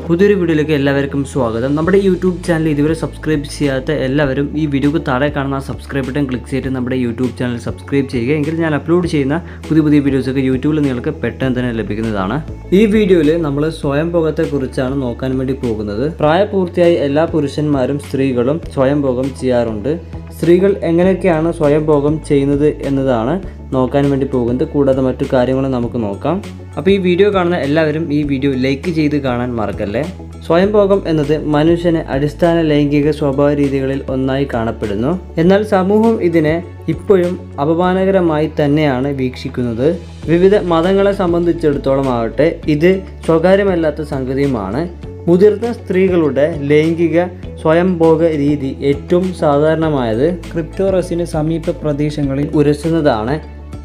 പുതിയൊരു വീഡിയോയിലേക്ക് എല്ലാവർക്കും സ്വാഗതം. നമ്മുടെ യൂട്യൂബ് ചാനൽ ഇതുവരെ സബ്സ്ക്രൈബ് ചെയ്യാത്ത എല്ലാവരും ഈ വീഡിയോക്ക് താഴെ കാണുന്ന സബ്സ്ക്രൈബ് ബട്ടൺ ക്ലിക്ക് ചെയ്തിട്ട് നമ്മുടെ യൂട്യൂബ് ചാനൽ സബ്സ്ക്രൈബ് ചെയ്യുക. എങ്കിൽ ഞാൻ അപ്ലോഡ് ചെയ്യുന്ന പുതിയ വീഡിയോസൊക്കെ യൂട്യൂബിൽ നിങ്ങൾക്ക് പെട്ടെന്ന് തന്നെ ലഭിക്കുന്നതാണ്. ഈ വീഡിയോയിൽ നമ്മൾ സ്വയംഭോഗത്തെക്കുറിച്ചാണ് നോക്കാൻ വേണ്ടി പോകുന്നത്. പ്രായപൂർത്തിയായി എല്ലാ പുരുഷന്മാരും സ്ത്രീകളും സ്വയംഭോഗം ചെയ്യാറുണ്ട്. സ്ത്രീകൾ എങ്ങനെയൊക്കെയാണ് സ്വയംഭോഗം ചെയ്യുന്നത് എന്നതാണ് നോക്കാൻ വേണ്ടി പോകുന്നത്. കൂടാതെ മറ്റു കാര്യങ്ങളും നമുക്ക് നോക്കാം. അപ്പോൾ ഈ വീഡിയോ കാണുന്ന എല്ലാവരും ഈ വീഡിയോ ലൈക്ക് ചെയ്ത് കാണാൻ മറക്കല്ലേ. സ്വയംഭോഗം എന്നത് മനുഷ്യന് അടിസ്ഥാന ലൈംഗിക സ്വഭാവ രീതികളിൽ ഒന്നായി കാണപ്പെടുന്നു. എന്നാൽ സമൂഹം ഇതിനെ ഇപ്പോഴും അപമാനകരമായി തന്നെയാണ് വീക്ഷിക്കുന്നത്. വിവിധ മതങ്ങളെ സംബന്ധിച്ചിടത്തോളം ആവട്ടെ ഇത് സ്വകാര്യമല്ലാത്ത സംഗതിയുമാണ്. മുതിർന്ന സ്ത്രീകളുടെ ലൈംഗിക സ്വയംഭോഗ രീതി ഏറ്റവും സാധാരണമായത് ക്ലിറ്റോറസിന് സമീപ പ്രദേശങ്ങളിൽ ഉരസുന്നതാണ്.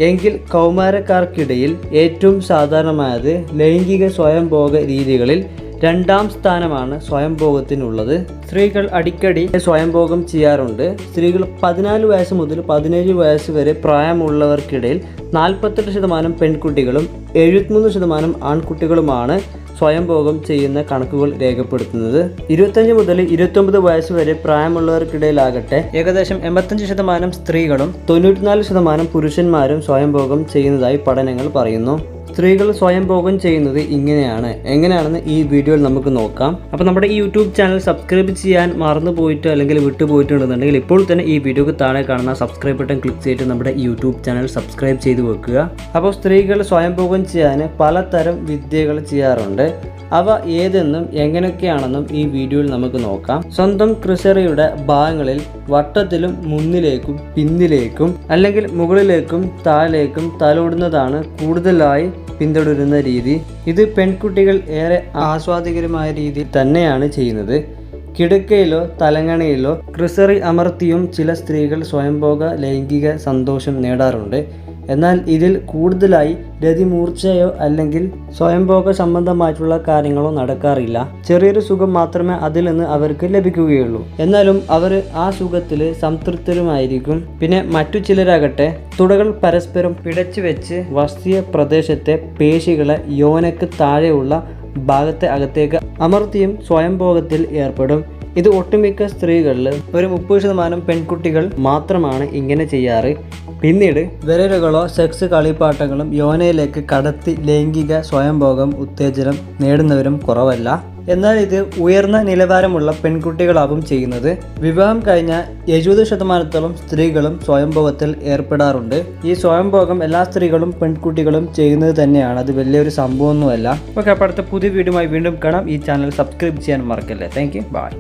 എങ്കിൽ കൗമാരക്കാർക്കിടയിൽ ഏറ്റവും സാധാരണമായത് ലൈംഗിക സ്വയംഭോഗ രീതികളിൽ രണ്ടാം സ്ഥാനമാണ് സ്വയംഭോഗത്തിനുള്ളത്. സ്ത്രീകൾ അടിക്കടി സ്വയംഭോഗം ചെയ്യാറുണ്ട്. സ്ത്രീകൾ 14 വയസ്സ് മുതൽ 17 വയസ്സ് വരെ പ്രായമുള്ളവർക്കിടയിൽ 48% പെൺകുട്ടികളും 73% ആൺകുട്ടികളുമാണ് സ്വയംഭോഗം ചെയ്യുന്ന കണക്കുകൾ രേഖപ്പെടുത്തുന്നത്. 25 മുതൽ 29 വയസ്സ് വരെ പ്രായമുള്ളവർക്കിടയിലാകട്ടെ ഏകദേശം 85% സ്ത്രീകളും 94% പുരുഷന്മാരും സ്വയംഭോഗം ചെയ്യുന്നതായി പഠനങ്ങൾ പറയുന്നു. സ്ത്രീകൾ സ്വയംഭോഗം ചെയ്യുന്നത് എങ്ങനെയാണെന്ന് ഈ വീഡിയോയിൽ നമുക്ക് നോക്കാം. അപ്പോൾ നമ്മുടെ ഈ യൂട്യൂബ് ചാനൽ സബ്സ്ക്രൈബ് ചെയ്യാൻ മറന്നു പോയിട്ട് അല്ലെങ്കിൽ വിട്ടുപോയിട്ടുണ്ടെന്നുണ്ടെങ്കിൽ ഇപ്പോൾ തന്നെ ഈ വീഡിയോക്ക് താഴെ കാണുന്ന സബ്സ്ക്രൈബ് ബട്ടൺ ക്ലിക്ക് ചെയ്തിട്ട് നമ്മുടെ യൂട്യൂബ് ചാനൽ സബ്സ്ക്രൈബ് ചെയ്ത് വെക്കുക. അപ്പോൾ സ്ത്രീകൾ സ്വയംഭോഗം ചെയ്യാൻ പലതരം വിദ്യകൾ ചെയ്യാറുണ്ട്. അവ ഏതെന്നും എങ്ങനെയൊക്കെയാണെന്നും ഈ വീഡിയോയിൽ നമുക്ക് നോക്കാം. സ്വന്തം ക്രിസറിയുടെ ഭാഗങ്ങളിൽ വട്ടത്തിലും മുന്നിലേക്കും പിന്നിലേക്കും അല്ലെങ്കിൽ മുകളിലേക്കും താഴേക്കും തലോടുന്നതാണ് കൂടുതലായി പിന്തുടരുന്ന രീതി. ഇത് പെൺകുട്ടികൾ ഏറെ ആസ്വാദികരമായ രീതിയിൽ തന്നെയാണ് ചെയ്യുന്നത്. കിടക്കയിലോ തലങ്ങണയിലോ ക്രിസറി അമർത്തിയും ചില സ്ത്രീകൾ സ്വയംഭോഗ ലൈംഗിക സന്തോഷം നേടാറുണ്ട്. എന്നാൽ ഇതിൽ കൂടുതലായി രതിമൂർച്ചയോ അല്ലെങ്കിൽ സ്വയംഭോഗ സംബന്ധമായിട്ടുള്ള കാര്യങ്ങളോ നടക്കാറില്ല. ചെറിയൊരു സുഖം മാത്രമേ അതിൽ നിന്ന് അവർക്ക് ലഭിക്കുകയുള്ളൂ. എന്നാലും അവർ ആ സുഖത്തിൽ സംതൃപ്തരുമായിരിക്കും. പിന്നെ മറ്റു ചിലരാകട്ടെ തുടകൾ പരസ്പരം പിടച്ചു വെച്ച് വസ്തിയ പ്രദേശത്തെ പേശികളെ യോനയ്ക്ക് താഴെയുള്ള ഭാഗത്തെ അകത്തേക്ക് അമർത്തിയും സ്വയംഭോഗത്തിൽ ഏർപ്പെടും. ഇത് ഒട്ടുമിക്ക സ്ത്രീകളിൽ ഒരു 30% പെൺകുട്ടികൾ മാത്രമാണ് ഇങ്ങനെ ചെയ്യാറ്. പിന്നീട് വിരലുകളോ സെക്സ് കളിപ്പാട്ടങ്ങളും യോനയിലേക്ക് കടത്തി ലൈംഗിക സ്വയംഭോഗം ഉത്തേജനം നേടുന്നവരും കുറവല്ല. എന്നാൽ ഇത് ഉയർന്ന നിലവാരമുള്ള പെൺകുട്ടികളാവും ചെയ്യുന്നത്. വിവാഹം കഴിഞ്ഞ 70% സ്ത്രീകളും സ്വയംഭോഗത്തിൽ ഏർപ്പെടാറുണ്ട്. ഈ സ്വയംഭോഗം എല്ലാ സ്ത്രീകളും പെൺകുട്ടികളും ചെയ്യുന്നത് തന്നെയാണ്. അത് വലിയൊരു സംഭവമൊന്നുമല്ല. ഓക്കെ, അപ്പോൾ അടുത്ത പുതിയ വീഡിയോയുമായി വീണ്ടും കാണാം. ഈ ചാനൽ സബ്സ്ക്രൈബ് ചെയ്യാൻ മറക്കല്ലേ. Thank you. ബൈ.